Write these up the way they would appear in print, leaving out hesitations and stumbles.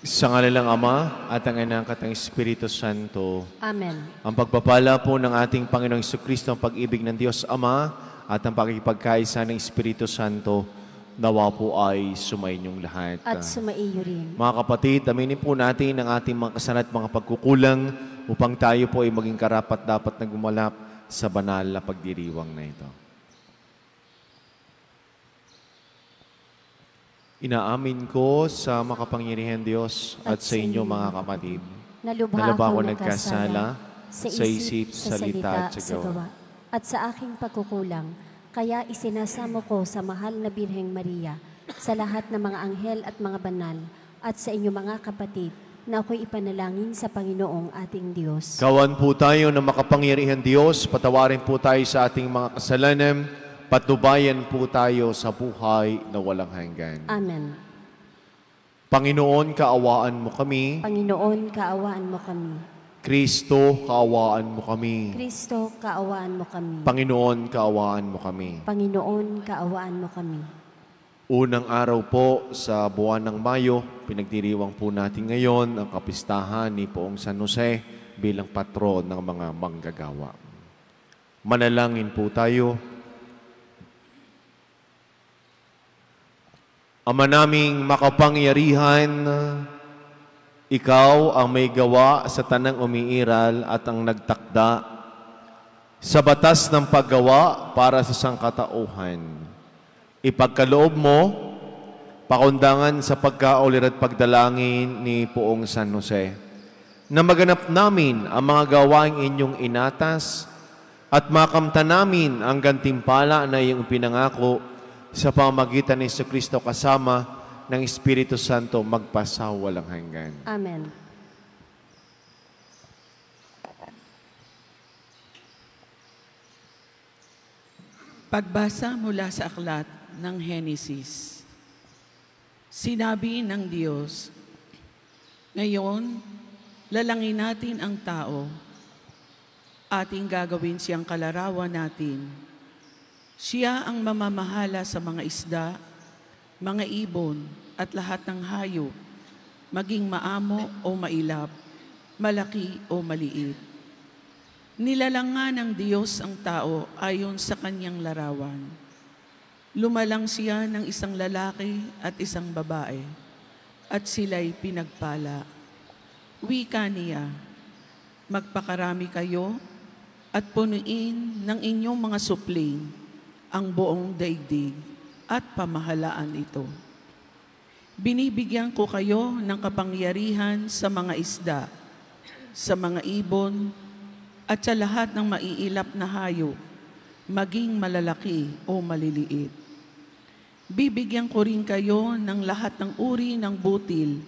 Sa ngalan ng Ama at ang Anak at ang Espiritu Santo. Amen. Ang pagpapala po ng ating Panginoong Jesucristo, ang pag-ibig ng Diyos Ama at ang pakikipagkaisa ng Espiritu Santo, nawa po ay sumainyong lahat. At sumaiyo rin. Mga kapatid, aminin po natin ang ating mga kasalanan at mga pagkukulang upang tayo po ay maging karapat-dapat na gumalap sa banal na pagdiriwang na ito. Inaamin ko sa makapangyarihan Diyos at sa inyo mga kapatid, na lubha ako nagkasala sa isip, sa salita at sa gawa. At sa aking pagkukulang, kaya isinasamo ko sa mahal na Birheng Maria, sa lahat ng mga anghel at mga banal, at sa inyo mga kapatid, na ako'y ipanalangin sa Panginoong ating Diyos. Kawan po tayo ng makapangyarihan Diyos, patawarin po tayo sa ating mga kasalanan, patnubayan po tayo sa buhay na walang hanggan. Amen. Panginoon, kaawaan mo kami. Panginoon, kaawaan mo kami. Kristo, kaawaan mo kami. Kristo, kaawaan mo kami. Panginoon, kaawaan mo kami. Panginoon, kaawaan mo kami. Unang araw po sa buwan ng Mayo, pinagdiriwang po natin ngayon ang kapistahan ni Poong San Jose bilang patron ng mga manggagawa. Manalangin po tayo. Ama naming makapangyarihan, ikaw ang may gawa sa tanang umiiral at ang nagtakda sa batas ng paggawa para sa sangkatauhan. Ipagkaloob mo, pakundangan sa pagkaulir at pagdalangin ni Poong San Jose, na maganap namin ang mga gawaing inyong inatas at makamta namin ang gantimpala na iyong pinangako sa pamamagitan ni Jesucristo kasama ng Espiritu Santo magpasawalang hanggan. Amen. Pagbasa mula sa aklat ng Henesis. Sinabi ng Diyos, ngayon, lalangin natin ang tao, ating gagawin siyang kalarawan natin. Siya ang mamamahala sa mga isda, mga ibon, at lahat ng hayop, maging maamo o mailap, malaki o maliit. Nilalang ng Diyos ang tao ayon sa kanyang larawan. Lumalang siya ng isang lalaki at isang babae, at sila'y pinagpala. Wika niya, magpakarami kayo at punuin ng inyong mga supling ang buong daigdig at pamahalaan ito. Binibigyan ko kayo ng kapangyarihan sa mga isda, sa mga ibon, at sa lahat ng maiilap na hayop, maging malalaki o maliliit. Bibigyan ko rin kayo ng lahat ng uri ng butil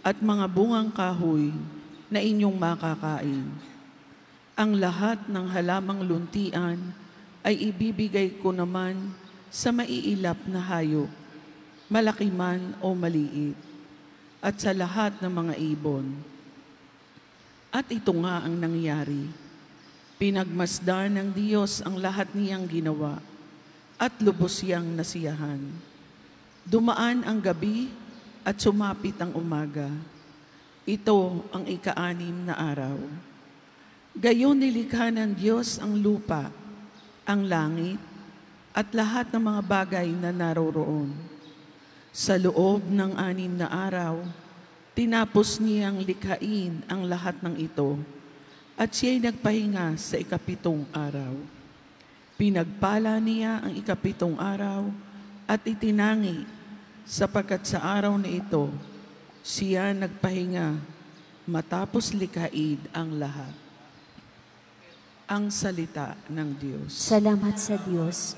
at mga bungang kahoy na inyong makakain. Ang lahat ng halamang luntian ay ibibigay ko naman sa maiilap na hayop, malaki man o maliit, at sa lahat ng mga ibon. At ito nga ang nangyari. Pinagmasdan ng Diyos ang lahat niyang ginawa, at lubos siyang nasiyahan. Dumaan ang gabi at sumapit ang umaga. Ito ang ika-6 na araw. Gayon nilikha ng Diyos ang lupa, ang langit, at lahat ng mga bagay na naroroon. Sa loob ng 6 na araw, tinapos niyang likhain ang lahat ng ito, at siya'y nagpahinga sa ika-7 araw. Pinagpala niya ang ika-7 araw at itinangi, sapagkat sa araw na ito, siya nagpahinga matapos likhain ang lahat. Ang salita ng Diyos. Salamat sa Diyos.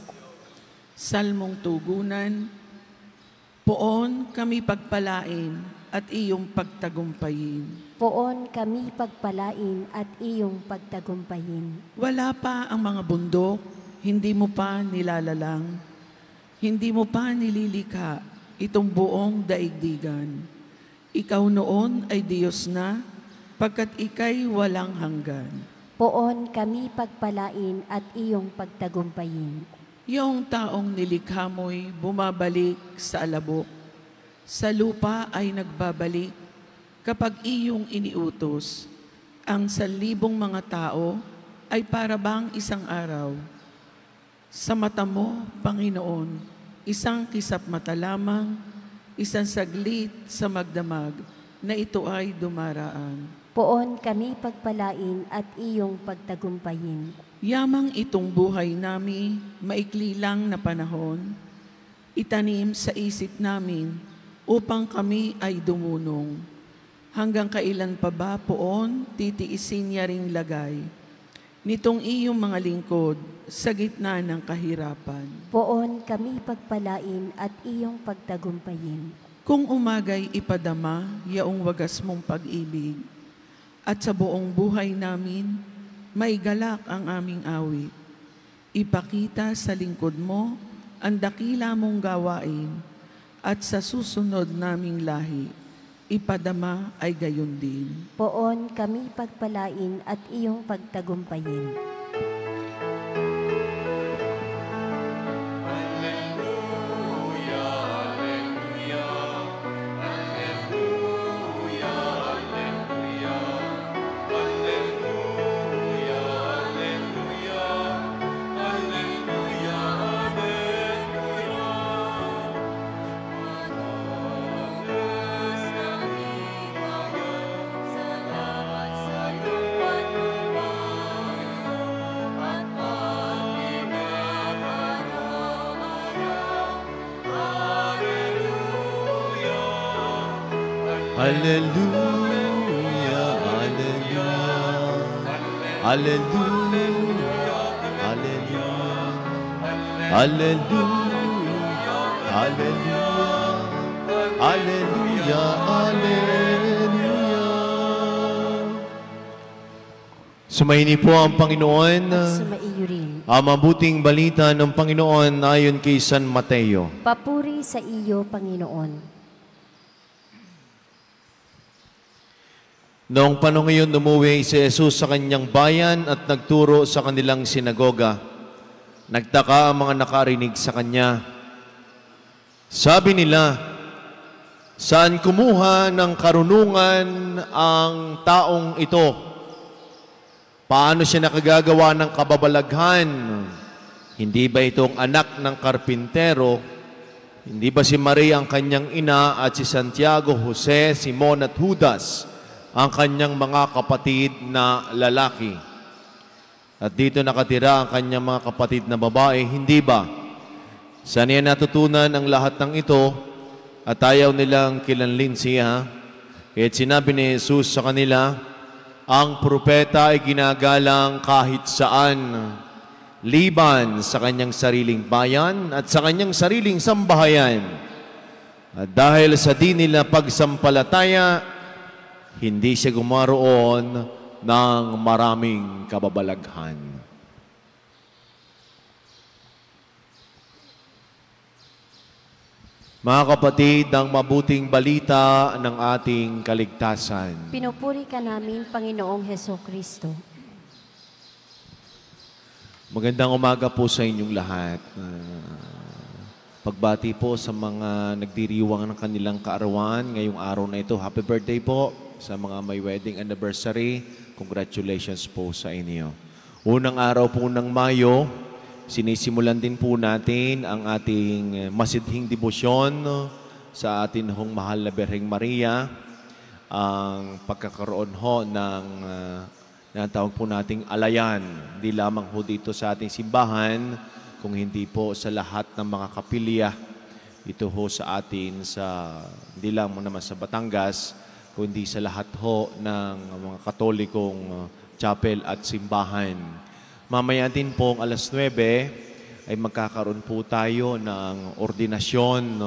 Salmong tugunan, poon kami pagpalain at iyong pagtagumpayin. Poon kami pagpalain at iyong pagtagumpayin. Wala pa ang mga bundok, hindi mo pa nilalalang, hindi mo pa nililikha itong buong daigdigan. Ikaw noon ay Diyos na, pagkat ika'y walang hanggan. Poon kami pagpalain at iyong pagtagumpayin. Yung taong nilikha mo'y bumabalik sa alabok, sa lupa ay nagbabalik kapag iyong iniutos, ang salibong mga tao ay para bang isang araw. Sa mata mo, Panginoon, isang kisap mata lamang, isang saglit sa magdamag, na ito ay dumaraan. Poon kami pagpalain at iyong pagtagumpayin. Yamang itong buhay nami, maikli lang na panahon, itanim sa isip namin upang kami ay dumunong. Hanggang kailan pa ba poon titiisin niya ring lagay nitong iyong mga lingkod sa gitna ng kahirapan? Poon kami pagpalain at iyong pagtagumpayin. Kung umagay ipadama yaong wagas mong pag-ibig, at sa buong buhay namin, may galak ang aming awit. Ipakita sa lingkod mo ang dakila mong gawain, at sa susunod naming lahi, ipadama ay gayon din. Poon kami pagpalain at iyong pagtagumpayin. Hallelujah, hallelujah, hallelujah, hallelujah, hallelujah, hallelujah, hallelujah, hallelujah. Sumaini po ang Panginoon. At sumaiyo rin. Ang mabuting balita ng Panginoon ayon kay San Mateo. Papuri sa iyo, Panginoon. Noong panahon ngayon, umuwi si Jesus sa kanyang bayan at nagturo sa kanilang sinagoga. Nagtaka ang mga nakarinig sa kanya. Sabi nila, saan kumuha ng karunungan ang taong ito? Paano siya nakagagawa ng kababalaghan? Hindi ba itong anak ng karpintero? Hindi ba si Maria ang kanyang ina at si Santiago, Jose, Simon at Judas ang kanyang mga kapatid na lalaki? At dito nakatira ang kanyang mga kapatid na babae, hindi ba? Saan niya natutunan ang lahat ng ito at ayaw nilang kilanlin siya? Kaya't sinabi ni Jesus sa kanila, ang propeta ay ginagalang kahit saan, liban sa kanyang sariling bayan at sa kanyang sariling sambahayan. At dahil sa di nila pagsampalataya, hindi siya gumaroon ng maraming kababalaghan. Mga kapatid, ang mabuting balita ng ating kaligtasan. Pinupuri ka namin, Panginoong Hesukristo. Magandang umaga po sa inyong lahat. Pagbati po sa mga nagdiriwang ng kanilang kaarawan ngayong araw na ito. Happy birthday po sa mga may wedding anniversary. Congratulations po sa inyo. Unang araw po ng Mayo, sinisimulan din po natin ang ating masidhing debosyon sa atin hong mahal na Birheng Maria. Ang pagkakaroon ho ng tawag po nating alayan, hindi lamang ho dito sa ating simbahan, kung hindi po sa lahat ng mga kapilya. Ito ho sa atin, hindi lang naman sa Batangas, kundi sa lahat ho ng mga Katolikong chapel at simbahan. Mamaya din po alas 9 ay magkakaroon po tayo ng ordinasyon.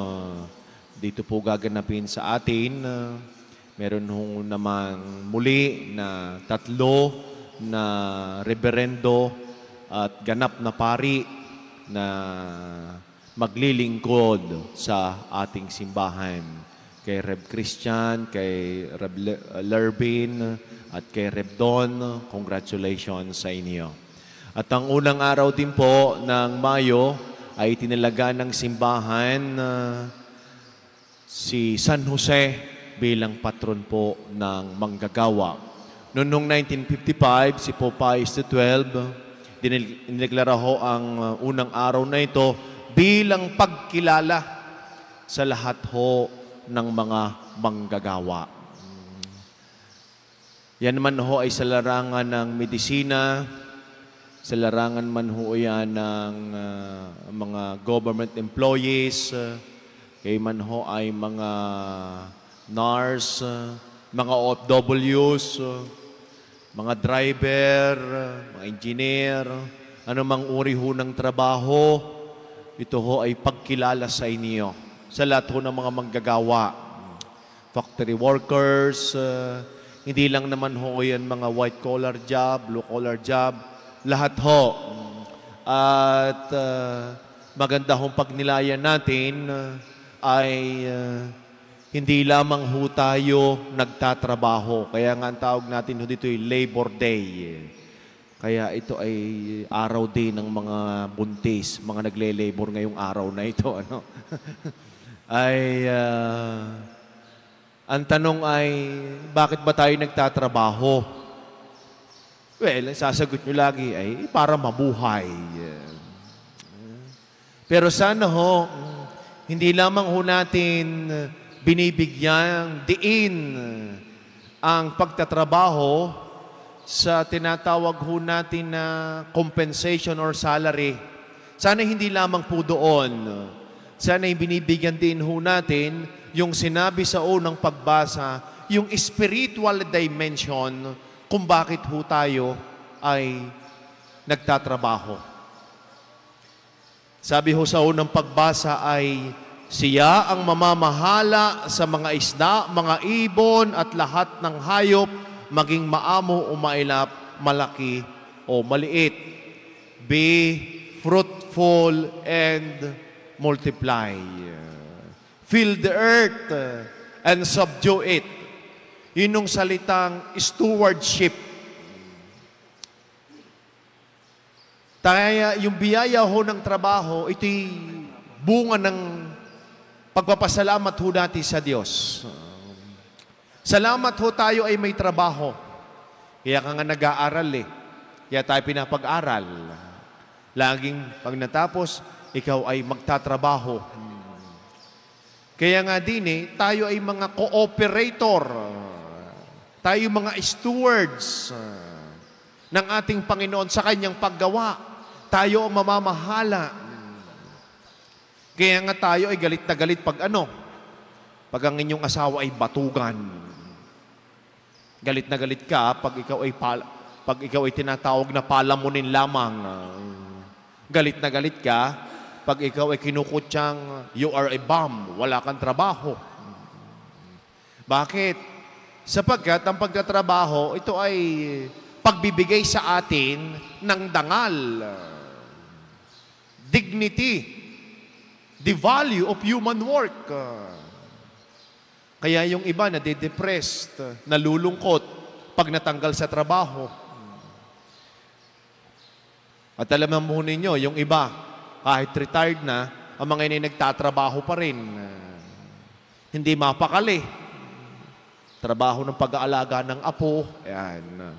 Dito po gaganapin sa atin. Meron ho naman muli na 3 na reberendo at ganap na pari na maglilingkod sa ating simbahan. Kay Reb Christian, kay Reb Lervin, at kay Reb Don, congratulations sa inyo. At ang unang araw din po ng Mayo ay tinalaga ng simbahan si San Jose bilang patron po ng manggagawa. Noong 1955, si Pope Pius XII, dineklara ho ang unang araw na ito bilang pagkilala sa lahat ho ng mga manggagawa. Yan man ho ay sa larangan ng medisina, sa larangan man ho yan ng mga government employees, kay man ho ay mga nurse, mga OFWs, mga driver, mga engineer, anumang uri ho ng trabaho, ito ho ay pagkilala sa inyo. Sa lahat ho ng mga manggagawa, factory workers, hindi lang naman ho yan mga white-collar job, blue-collar job, lahat ho. At maganda hong pagnilayan natin ay hindi lamang ho tayo nagtatrabaho. Kaya nga ang tawag natin ho dito ay Labor Day. Kaya ito ay araw din ng mga buntis, mga nagle-labor ngayong araw na ito. Ano? Ang tanong ay, bakit ba tayo nagtatrabaho? Well, sasagot nyo lagi ay para mabuhay. Pero sana ho, hindi lamang ho natin binibigyang diin ang pagtatrabaho sa tinatawag ho natin na compensation or salary. Sana hindi lamang po doon. Sana binibigyan din ho natin yung sinabi sa unang pagbasa, yung spiritual dimension kung bakit ho tayo ay nagtatrabaho. Sabi ho sa unang pagbasa ay, siya ang mamamahala sa mga isda, mga ibon at lahat ng hayop, maging maamo o mailap, malaki o maliit. Be fruitful and multiply. Fill the earth and subdue it. Yun yung salitang stewardship. Kaya yung biyaya ho ng trabaho, ito'y bunga ng pagpapasalamat ho natin sa Diyos. Salamat ho tayo ay may trabaho. Kaya ka nga nag-aaral eh. Kaya tayo pinapag-aral. Laging pag natapos, ikaw ay magtatrabaho. Kaya nga din eh, tayo ay mga cooperator. Tayo mga stewards ng ating Panginoon sa kanyang paggawa. Tayo ang mamamahala. Kaya nga tayo ay galit na galit pag pag ang inyong asawa ay batugan. Galit na galit ka pag ikaw ay tinatawag na palamunin lamang. Galit na galit ka pag ikaw ay kinukutyang you are a bum, wala kang trabaho. Bakit? Sapagkat ang pagtatrabaho, ito ay pagbibigay sa atin ng dangal, dignity, the value of human work. Kaya yung iba na de-depressed, nalulungkot pag natanggal sa trabaho. At alam mo ninyo, yung iba, kahit retired na, ang mga inay nagtatrabaho pa rin. Hindi mapakali. Trabaho ng pag-aalaga ng apo. Ayan.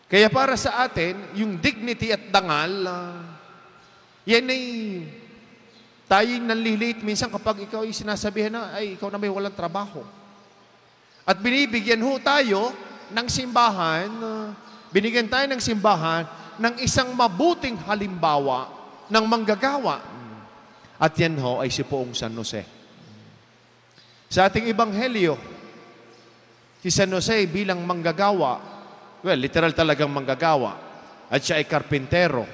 Kaya para sa atin, yung dignity at dangal, yan ay tayong nanlilit minsan kapag ikaw ay sinasabihan na, ay ikaw na may walang trabaho. At binibigyan ho tayo ng simbahan, binigyan tayo ng simbahan ng isang mabuting halimbawa ng manggagawa. At yan ho ay si Poong San Jose. Sa ating ebanghelyo, si San Jose bilang manggagawa, well, literal talagang manggagawa, at siya ay karpintero.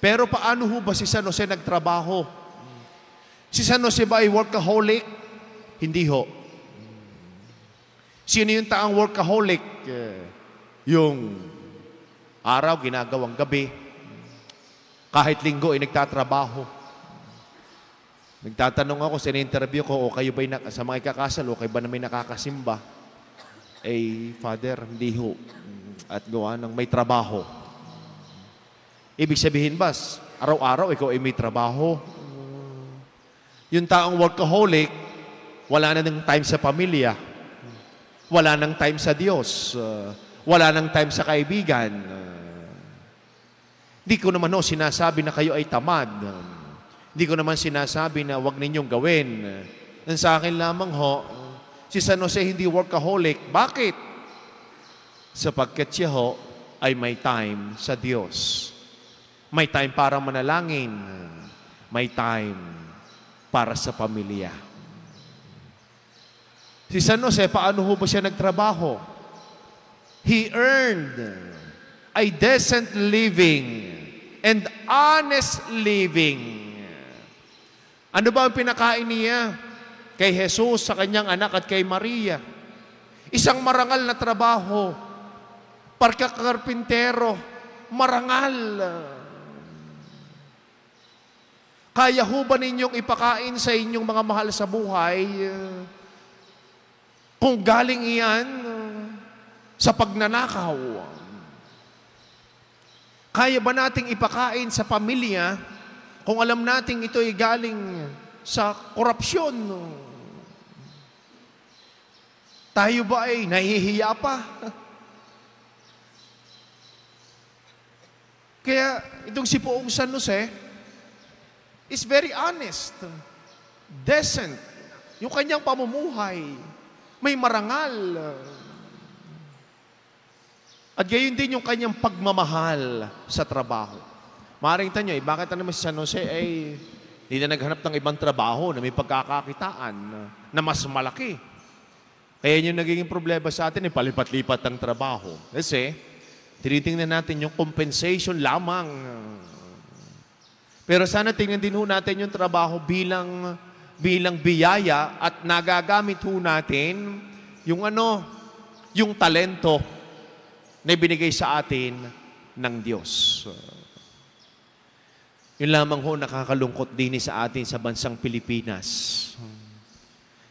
Pero paano ho ba si San Jose nagtrabaho? Si San Jose ba ay workaholic? Hindi ho. Sino yung taang workaholic? Yung araw, ginagawang gabi. Kahit linggo ay nagtatrabaho. Nagtatanong ako sa interview ko, o kayo ba'y sa mga ikakasal, o kayo ba na may nakakasimba? Eh, Father, hindi ho. At gawa ng may trabaho. Ibig sabihin ba, araw-araw ikaw ay may trabaho? Yung taong workaholic, wala na ng time sa pamilya, wala nang time sa Diyos, wala nang time sa kaibigan. Hindi ko naman sinasabi na kayo ay tamad. Hindi ko naman sinasabi na wag ninyong gawin. Ang sa akin lamang si San Jose hindi workaholic. Bakit? Sapagkat siya ay may time sa Diyos. May time para manalangin. May time para sa pamilya. Si San Jose, paano ba siya nagtrabaho? He earned a decent living and honest living. Ano ba ang pinakain niya kay Jesus, sa kanyang anak at kay Maria? Isang marangal na trabaho. Pagkakarpintero, marangal. Kaya ho ba ninyong ipakain sa inyong mga mahal sa buhay kung galing iyan sa pagnanakaw? Kaya ba nating ipakain sa pamilya kung alam nating ito ay galing sa korupsyon? Tayo ba ay nahihiya pa? Kaya itong si Poong San Jose is very honest, decent. Yung kanyang pamumuhay, may marangal. At gayon din yung kanyang pagmamahal sa trabaho. Maaaring tanyo, bakit naman si San Jose ay hindi na naghanap ng ibang trabaho na may pagkakakitaan na mas malaki? Kaya yung nagiging problema sa atin, palipat-lipat ang trabaho. Kasi, tinitingnan natin yung compensation lamang. Pero sana tingnan din natin yung trabaho bilang biyaya at nagagamit natin yung talento na ibinigay sa atin ng Diyos. Yun lamang nakakalungkot din sa atin sa bansang Pilipinas.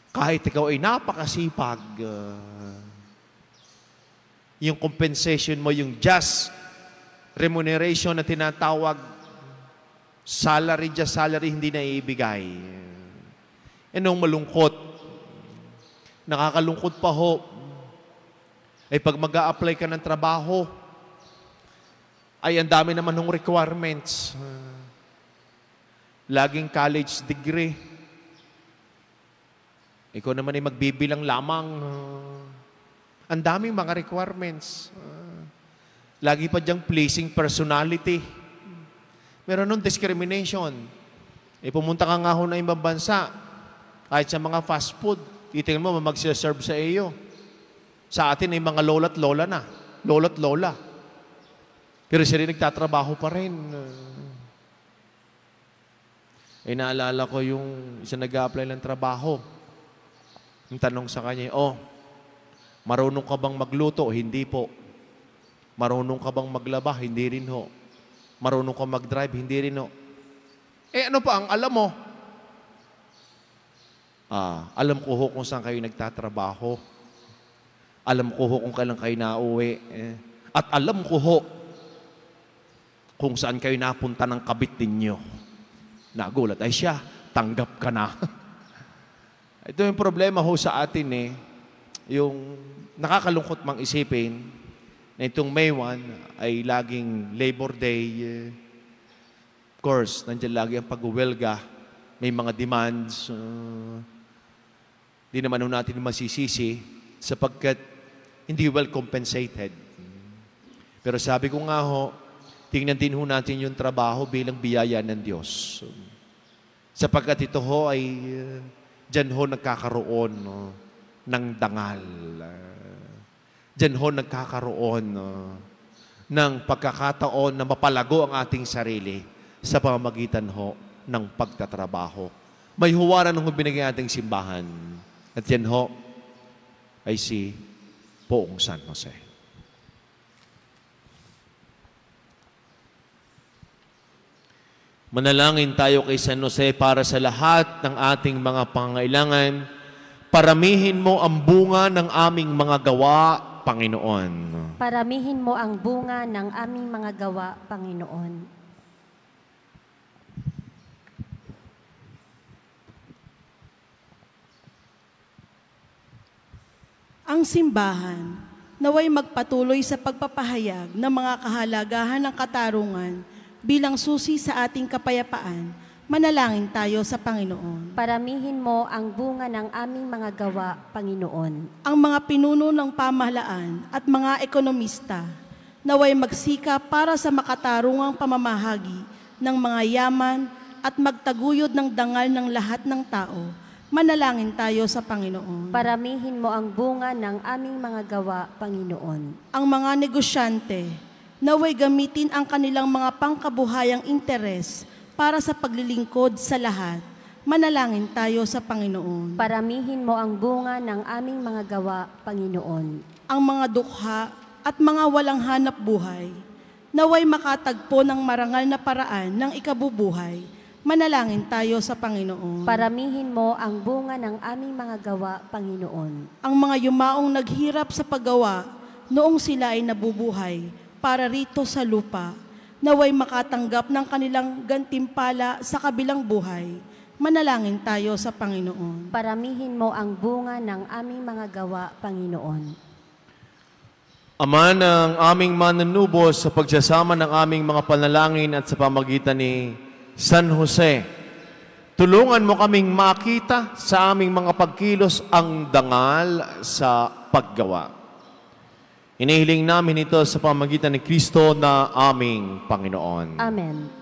Kahit ikaw ay napakasipag, yung compensation mo, yung just remuneration na tinatawag, salary, hindi na ibigay. Anong malungkot? Nakakalungkot pa ay pag mag-a-apply ka ng trabaho, ay ang dami naman ng requirements. Laging college degree. Ikaw naman ay magbibilang lamang. Ang daming mga requirements. Lagi pa diyang pleasing personality. Meron nung discrimination. Pumunta ka nga na ibang bansa, kahit sa mga fast food, titingnan mo, magsiserve sa iyo. Sa atin ay mga lola't lola na. Lola't lola. Pero siya rin nagtatrabaho pa rin. Naalala ko yung isa nag-a-apply ng trabaho. Yung tanong sa kanya, marunong ka bang magluto? Hindi po. Marunong ka bang maglaba? Hindi rin ho. Marunong ka mag-drive? Hindi rin ho. Ano pa ang alam mo? Alam ko kung saan kayo nagtatrabaho. Alam ko kung kailan kayo nauwi. At alam ko kung saan kayo napunta ng kabit ninyo. Nagulat, ay siya, tanggap ka na. Ito yung problema sa atin yung nakakalungkot mang isipin na itong May 1 ay laging Labor Day. Of course, nandiyan lagi ang pag-uwelga. May mga demands. Di naman natin masisisi sapagkat hindi well compensated. Pero sabi ko nga tingnan din natin yung trabaho bilang biyaya ng Diyos. Sapagkat ito ay dyan nagkakaroon ng dangal. Dyan nagkakaroon ng pagkakataon na mapalago ang ating sarili sa pamamagitan ng pagtatrabaho. May huwaran ng binigay ating simbahan. At yan ay si Poong San Jose. Manalangin tayo kay San Jose para sa lahat ng ating mga pangailangan. Paramihin mo ang bunga ng aming mga gawa, Panginoon. Paramihin mo ang bunga ng aming mga gawa, Panginoon. Ang simbahan naway magpatuloy sa pagpapahayag ng mga kahalagahan ng katarungan bilang susi sa ating kapayapaan. Manalangin tayo sa Panginoon. Paramihin mo ang bunga ng aming mga gawa, Panginoon. Ang mga pinuno ng pamahalaan at mga ekonomista naway magsika para sa makatarungang pamamahagi ng mga yaman at magtaguyod ng dangal ng lahat ng tao. Manalangin tayo sa Panginoon. Paramihin mo ang bunga ng aming mga gawa, Panginoon. Ang mga negosyante naway gamitin ang kanilang mga pangkabuhayang interes para sa paglilingkod sa lahat. Manalangin tayo sa Panginoon. Paramihin mo ang bunga ng aming mga gawa, Panginoon. Ang mga dukha at mga walang hanap buhay naway makatagpo ng marangal na paraan ng ikabubuhay. Manalangin tayo sa Panginoon. Paramihin mo ang bunga ng aming mga gawa, Panginoon. Ang mga yumaong naghirap sa paggawa noong sila ay nabubuhay para rito sa lupa, naway makatanggap ng kanilang gantimpala sa kabilang buhay. Manalangin tayo sa Panginoon. Paramihin mo ang bunga ng aming mga gawa, Panginoon. Ama ng aming manunubos sa pagsasama ng aming mga panalangin at sa pamagitan ni San Jose, tulungan mo kaming makita sa aming mga pagkilos ang dangal sa paggawa. Inihiling namin ito sa pamagitan ni Kristo na aming Panginoon. Amen.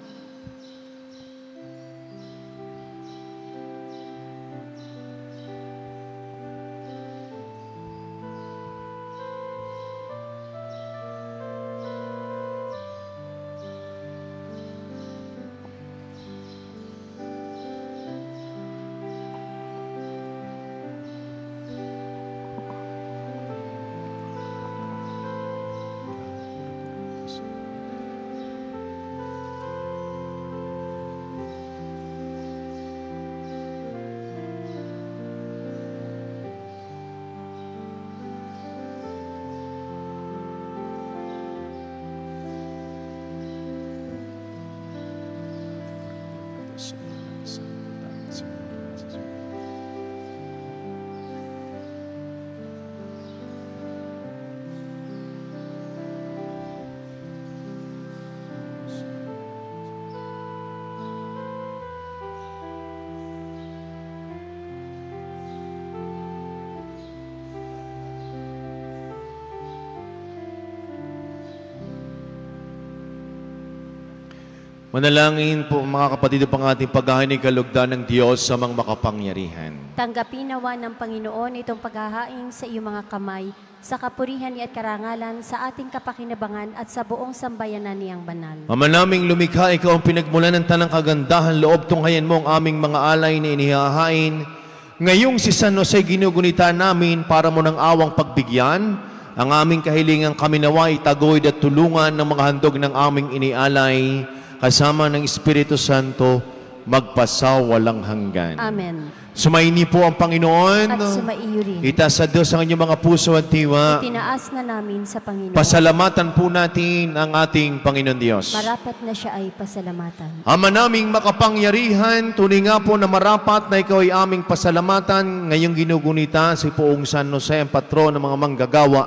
Manalangin po mga kapatid upang ating paghahain kalugdan ng Diyos sa mga makapangyarihan. Tanggapin nawa ng Panginoon itong paghahain sa iyong mga kamay, sa kapurihan at karangalan, sa ating kapakinabangan at sa buong sambayanan niyang banal. Ama naming lumikha, ikaw ang pinagmulan ng tanang kagandahan, loob tunghayan mo ang aming mga alay na inihahain. Ngayong si San Jose ginugunita namin para mo ng awang pagbigyan, ang aming kahilingan kami nawa itaguyod at tulungan ng mga handog ng aming inialay, kasama ng Espiritu Santo, magpasawalang hanggan. Amen. Sumaini po ang Panginoon. At sumaiyo rin. Itaas sa Diyos ang inyong mga puso at diwa. Itinaas na namin sa Panginoon. Pasalamatan po natin ang ating Panginoon Diyos. Marapat na siya ay pasalamatan. Ama naming makapangyarihan, tunay nga po na marapat na ikaw ay aming pasalamatan. Ngayong ginugunita si Poong San Jose, ang patron ng mga manggagawa.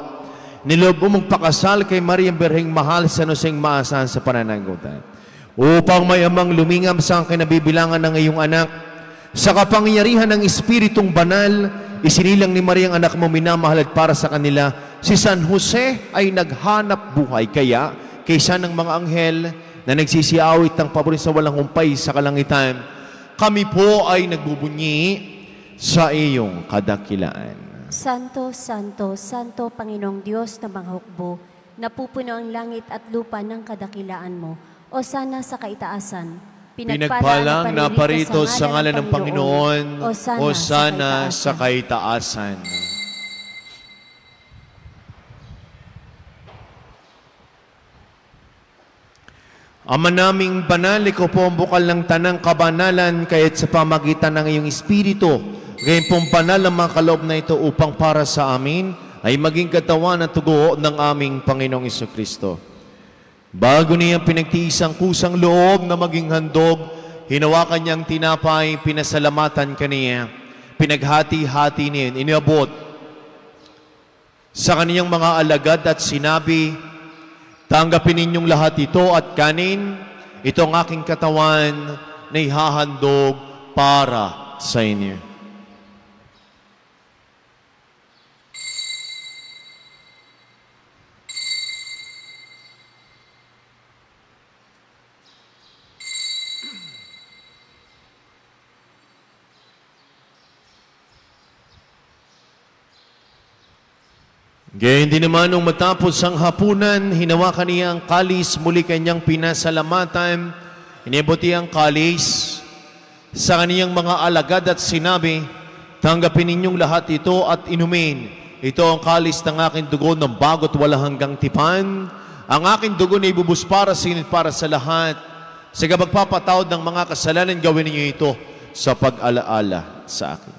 Nilob mong pakasal kay Maria Berheng Mahal, San Joseng maasahan sa pananagutan. Upang may amang lumingam sa kinabibilangan ng iyong anak, sa kapangyarihan ng Espiritong Banal, isinilang ni Maria ang anak mo minamahal at para sa kanila, si San Jose ay naghanap buhay. Kaya, kaysa ng mga anghel na nagsisiawit ng pabor sa walang humpay sa kalangitan, kami po ay nagbubunyi sa iyong kadakilaan. Santo, Santo, Santo, Panginoong Diyos na mga hukbo, napupuno ang langit at lupa ng kadakilaan mo. O sana sa kaitaasan, pinagpalang na parito sa ngalan ng Panginoon, o sana sa kaitaasan. Ama naming banal, ikaw po ang bukal ng tanang kabanalan, kaya't sa pamagitan ng iyong Espiritu, gayon pong banal ang mga kaloob na ito upang para sa amin ay maging katawan at tugo ng aming Panginoong Jesucristo. Bago niya pinagtiis ang kusang loob na maging handog, hinawakan niyang tinapay, pinasalamatan kaniya, pinaghati-hati niya, iniabot. sa kaniyang mga alagad at sinabi, tanggapin ninyong lahat ito at kanin, ito ang aking katawan na ihahandog para sa inyo. Gayun din naman nung matapos ang hapunan, hinawakan niya ang kalis, muli kanyang pinasalamatan, inibuti ang kalis sa kaniyang mga alagad at sinabi, tanggapin ninyong lahat ito at inumin. Ito ang kalis ng aking dugo ng bago't walang hanggang tipan. Ang aking dugo na ibubus para sinit para sa lahat. Sa pagpapatawad ng mga kasalanan, gawin ninyo ito sa pag-alaala sa akin.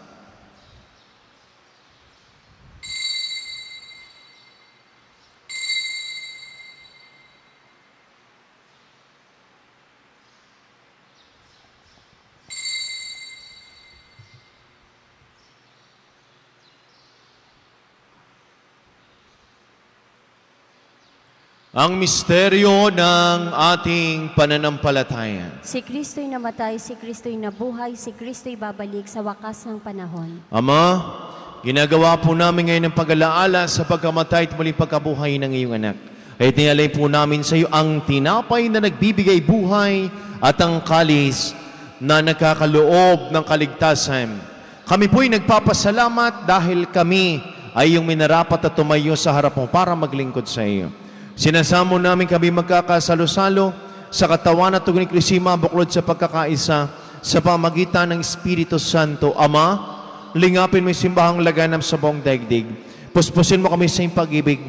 Ang misteryo ng ating pananampalataya. Si Kristo'y namatay, si Kristo'y nabuhay, si Kristo'y babalik sa wakas ng panahon. Ama, ginagawa po namin ngayon ang pag-alaala sa pagkamatay at muling pagkabuhay ng iyong anak. Ay tinalay po namin sa iyo ang tinapay na nagbibigay buhay at ang kalis na nagkakaloob ng kaligtasan. Kami po'y nagpapasalamat dahil kami ay yung minarapat at tumayo sa harap mo para maglingkod sa iyo. Sinasamo namin kami magkakasalo-salo sa katawan at tugon ni Kristo, buklod sa pagkakaisa sa pamagitan ng Espiritu Santo. Ama, lingapin mo yung simbahang laganap sa buong daigdig. Puspusin mo kami sa iyong pag-ibig.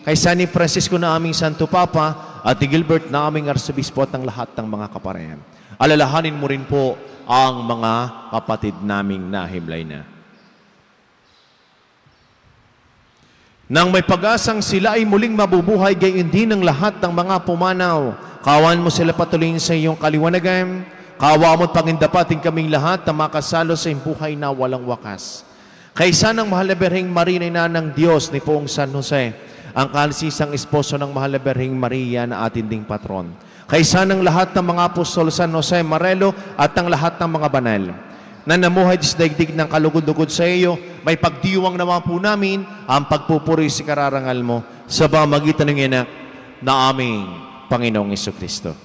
Kay San Francisco na aming Santo Papa at ni Gilbert na aming Arsobispo at ng lahat ng mga kaparehan. Alalahanin mo rin po ang mga kapatid naming nahimlay na. Nang may pag-asang sila ay muling mabubuhay, gayon din ang lahat ng mga pumanaw. Kawan mo sila patuloy sa iyong kaliwanagan. Kawa mo't pangindapating kaming lahat na makasalo sa iyong buhay na walang wakas. Kaysa ng Mahal na Birheng Maria na ng Diyos ni Poong San Jose, ang kalisisang esposo ng Mahal na Birheng Maria na atin ding patron. Kaysa ng lahat ng mga apostol San Jose Marelo at ng lahat ng mga banal na namuhay sa daigdig ng kalugod-lugod sa iyo, may pagdiwang naman po namin ang pagpupuri sa kararangal mo sa pamagitan ng anak na aming Panginoong Jesucristo.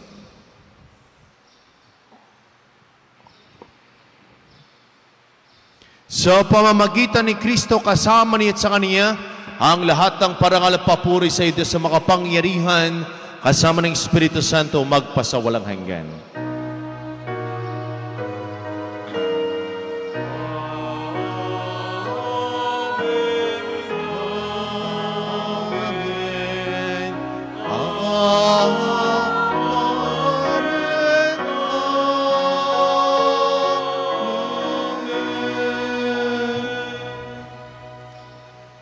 Sa pamamagitan ni Kristo kasama niya at sa Kanya, ang lahat ng parangal at papuri sa iyo sa makapangyarihan kasama ng Espiritu Santo magpasawalang hanggan.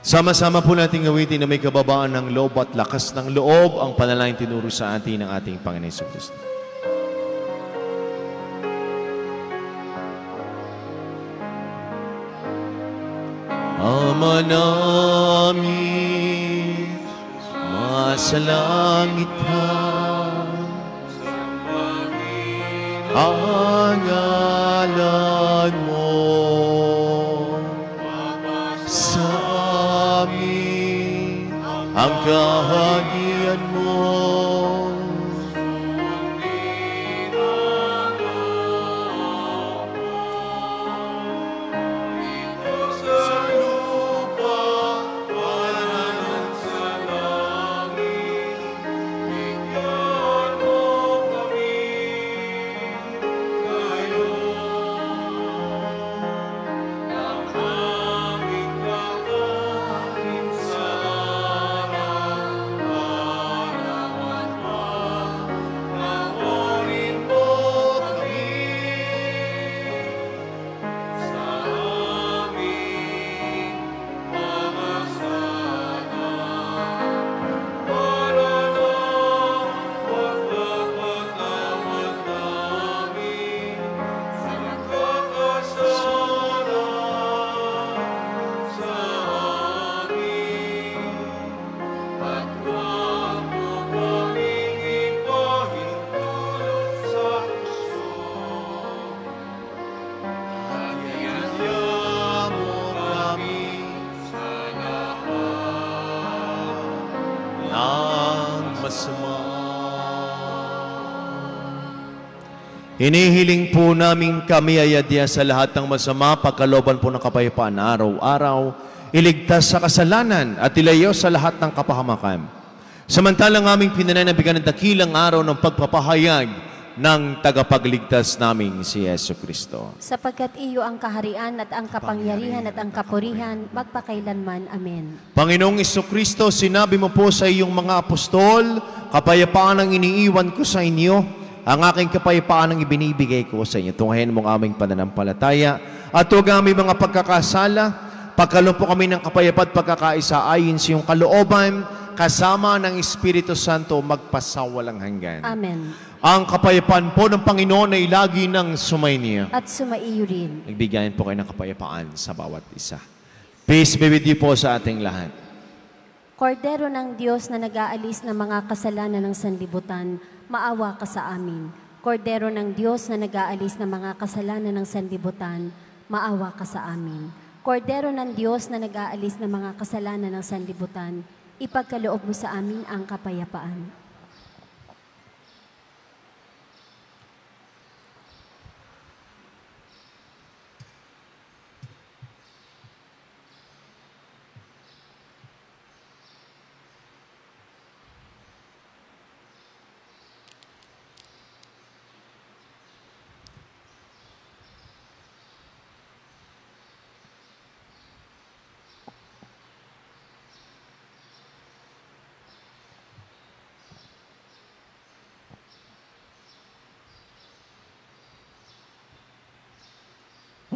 Sama-sama po natin gawitin na may kababaan ng loob at lakas ng loob ang panalangin tinuro sa atin ng ating Panginoon Jesucristo. Ama namin, masalangit ka, ang ngalan mo, ang kaharian mo, sa lupa, pananan sa langit, bigyan mo kami ngayon ang aming kakanin sa araw-araw. Hinihiling po namin kami ay adya sa lahat ng masama, pagkalooban po ng kapayapaan araw-araw, iligtas sa kasalanan at ilayo sa lahat ng kapahamakan. Samantalang aming pinananabigan ng dakilang araw ng pagpapahayag ng tagapagligtas naming si Yesu Kristo. Sapagkat iyo ang kaharian at ang kapangyarihan at ang kapurihan, magpakailanman. Amen. Panginoong Kristo, sinabi mo po sa iyong mga apostol, kapayapaan ang iniiwan ko sa inyo, ang aking kapayapaan ang ibinibigay ko sa inyo. Tunghayan mong aming pananampalataya at huwag aming mga pagkakasala, pagkaloob po kami ng kapayapaan at pagkakaisa ayon sa iyong kalooban, kasama ng Espiritu Santo magpasawalang hanggan. Amen. Ang kapayapaan po ng Panginoon ay lagi ng sumainyo. At sumaiyo rin. Nagbigyan po kayo ng kapayapaan sa bawat isa. Peace be with you po sa ating lahat. Kordero ng Diyos na nag-aalis ng mga kasalanan ng sanlibutan, maawa ka sa amin. Kordero ng Diyos na nag-aalis ng mga kasalanan ng sanlibutan, maawa ka sa amin. Kordero ng Diyos na nag-aalis ng mga kasalanan ng sanlibutan, ipagkaloob mo sa amin ang kapayapaan.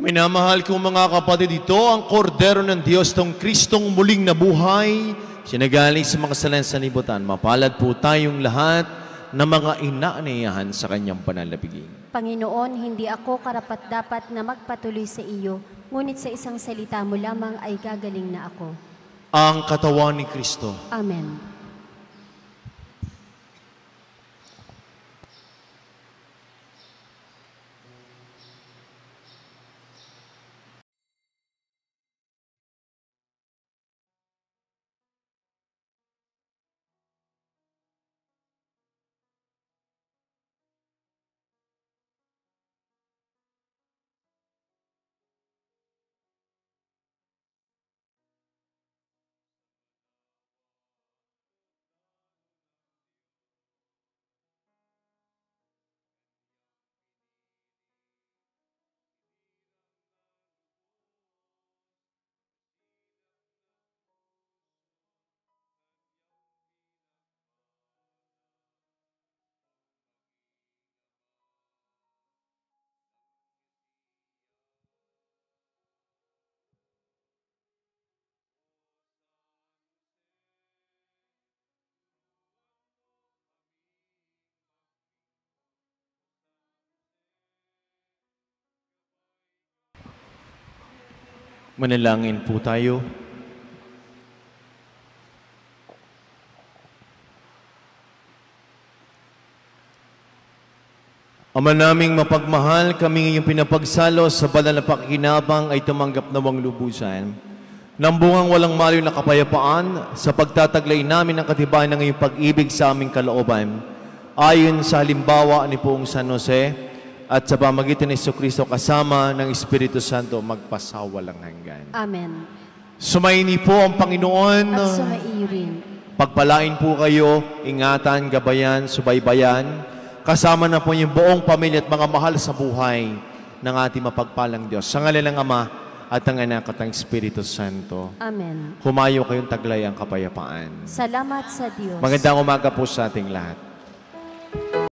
Minamahal kong mga kapatid, ito ang kordero ng Diyos, tong Kristong muling nabuhay, sinagaling sa mga kasalanan sa sanlibutan. Mapalad po tayong lahat na mga inaaniyahan sa kanyang panalabigin. Panginoon, hindi ako karapat-dapat na magpatuloy sa iyo, ngunit sa isang salita mo lamang ay gagaling na ako. Ang katawan ni Kristo. Amen. Manalangin po tayo. Ama naming mapagmahal, kami ngayong pinapagsalo sa banal na pakikinabang ay tumanggap nawang lubusan ng bungang walang maliw na kapayapaan sa pagtataglay namin ng katibayan ng iyong pag-ibig sa aming kalooban. Ayon sa halimbawa ni Poong San Jose, at sa pamagitan ni Jesucristo kasama ng Espiritu Santo magpasawalang hanggan. Amen. Sumaini po ang Panginoon. At sumaiyo rin. Pagpalain po kayo, ingatan, gabayan, subaybayan. Kasama na po yung buong pamilya at mga mahal sa buhay ng ating mapagpalang Diyos. Sa ngalan ng Ama at ng Anak at ng Espiritu Santo. Amen. Humayo kayong taglay ang kapayapaan. Salamat sa Diyos. Magandang umaga po sa ating lahat.